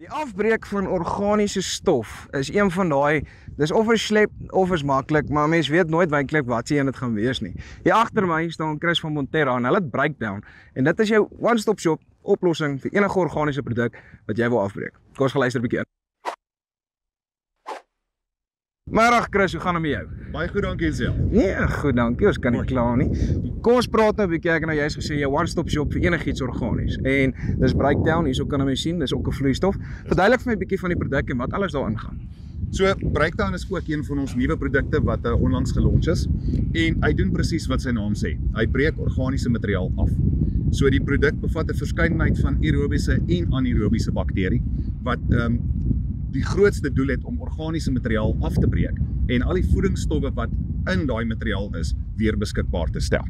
Die afbreek van organiese stof is een van daai, dis of is slep of is maklik, maar mens weet nooit werklik wat se een dit gaan wees nie. Hier agter my staan Chris van Monterra en hulle het breakdown en dit is jou one-stop shop oplossing vir enige organiese produk wat jy wil afbreek. Kom ons gaan luister 'n bietjie in. Middag Chris, hoe gaan dit met jou? Baie goed, dankie self. Nee, goed, dankie. Ons kan nie kla nie. Kom ons praat nou 'n bietjie. Ek het nou juist gesê jy one-stop shop vir enigiets organies. En dis breakdown, hierso kan jy sien, dis ook 'n vloeistof. Verduidelik vir my 'n bietjie van die produk en wat alles daarin gaan. So, Breakdown is ook een van ons nuwe produkte wat onlangs gelons is en hy doen presies wat sy naam sê. Hy breek organiese materiaal af. So die produk bevat 'n verskeidenheid van aerobiese en anaerobiese bakterie wat die grootste doel het om organiese materiaal af te breek en al die voedingsstowwe wat in daai materiaal is, weer beskikbaar te stel.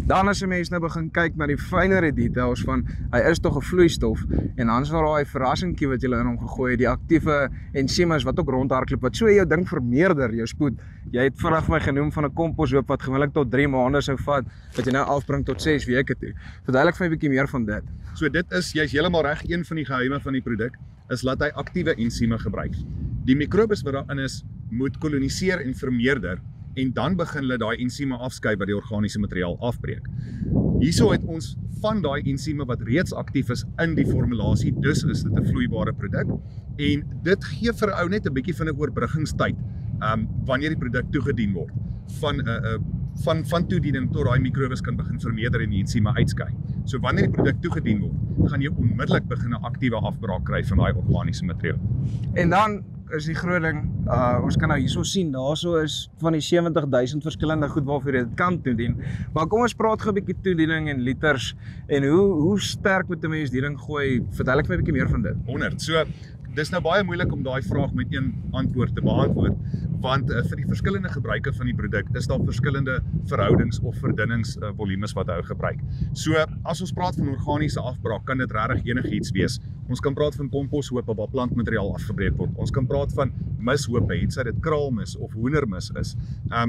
Dan as 'n mens nou begin kyk na die fynere details van hy is tog 'n vloeistof en dan is daar daai verrassingkie wat jy in hom gegooi het, die aktiewe ensieme wat ook rondhardloop wat so jou ding vermeerder, jou spoed. Jy het vinnig vir my genoem van 'n komposhoop wat gewoonlik tot 3 maande sou vat, wat jy nou afbring tot 6 weke toe. Verduidelik vir my 'n bietjie meer van dit. So dit is, jy's heeltemal reg, een van die geheime van die produk is dat hy aktiewe ensieme gebruik. Die mikrobes wat daarin is, moet koloniseer en vermeerder en dan begin hulle daai ensieme afskei wat die organiese materiaal afbreek. Hierso het ons van daai ensieme wat reeds aktief is in die formulasie, dus is dit 'n vloeibare produk en dit gee vir ou net 'n bietjie van 'n oorbruggingstyd wanneer die produk toegedien word. Van toediening tot daai mikrobes kan begin vermeerder en die ensieme uitskei. So wanneer die produk toegedien word, gaan jy onmiddellik begin 'n aktiewe afbraak kry van daai organiese materiaal. En dan is die groot ding, ons kan nou hierso sien, daarso is van die 70,000 verskillende goed waarvoor jy dit kan toedien. Maar kom ons praat gou 'n bietjie toediening en liters en hoe sterk moet 'n mens die ding gooi? Vertel ek my 'n bietjie meer van dit. 100. So, dis nou baie moeilik om daai vraag met een antwoord te beantwoord, want vir die verskillende gebruike van die produk is daar verskillende verhoudings of verdunningsvolumes wat hy gebruik. So, as ons praat van organiese afbraak, kan dit regtig enigiets wees. Ons kan praat van komposhoope waar plantmateriaal afgebreek word. Ons kan praat van mishoope, hetsy dit kraalmis of hoendermis is.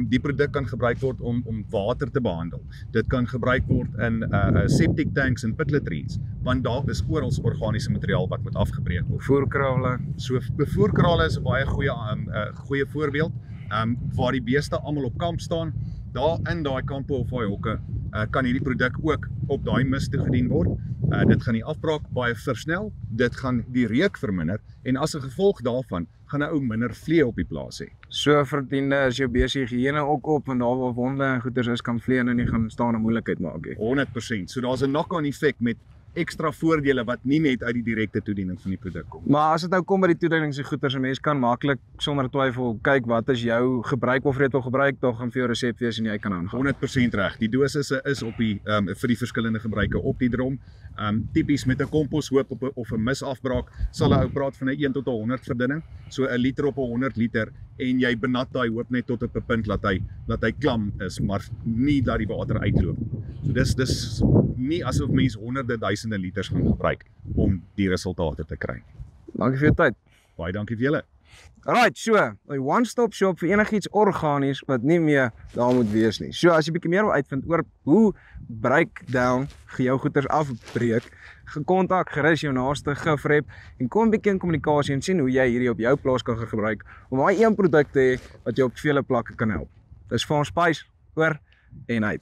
Die produk kan gebruik word om water te behandel. Dit kan gebruik word in septic tanks en pit latrines, want daar is oral organiese materiaal wat moet afgebreek word. Voerkrale. So voerkrale is 'n baie goeie voorbeeld, waar die beeste almal op kamp staan. Daar in daai kampe of daai hokke kan hierdie produk ook op daai mis toegedien word. Dit gaan die afbraak baie versnel, dit gaan die reuk verminder en as 'n gevolg daarvan gaan 'n ou minder vliee op die plaas hê. So verdiende is jou besigheid higiëne ook op en daar waar wonde en goeters is kan vliee nou nie gaan staan 'n moeilikheid maak nie. 100%. So daar's 'n knock-on effek met ekstra voordele wat nie net uit die direkte toediening van die produk kom. Maar as dit nou kom by die toediening se goeders, 'n mens kan maklik sonder twyfel kyk wat is jou gebruik of reeds al gebruik, dan gaan vir jou resep wees en jy kan aangaan. 100% reg. Die dosisse is op die vir die verskillende gebruike op die drom. Tipies met 'n komposhoop of 'n misafbraak sal 'n ou praat van 'n 1 tot 100 verdunning. So 1 liter op 100 liter en jy benat daai hoop net tot op 'n punt dat hy klam is, maar nie dat die water uitloop. So dis nie asof mense honderde duisende liters gaan gebruik om die resultate te kry. Dankie vir jou tyd. Baie dankie vir julle. Alright, so, 'n one-stop shop vir enigiets organies wat nie meer daar moet wees nie. So, as jy bietjie meer wil uitvind oor hoe breakdown jou goeders afbreek, gekontak gerus jou naaste Gifrep en kom 'n bietjie in kommunikasie en sien hoe jy hierdie op jou plaas kan gebruik om daai een produk te hê wat jou op vele plekke kan help. Dis vir ons Spice, oor en uit.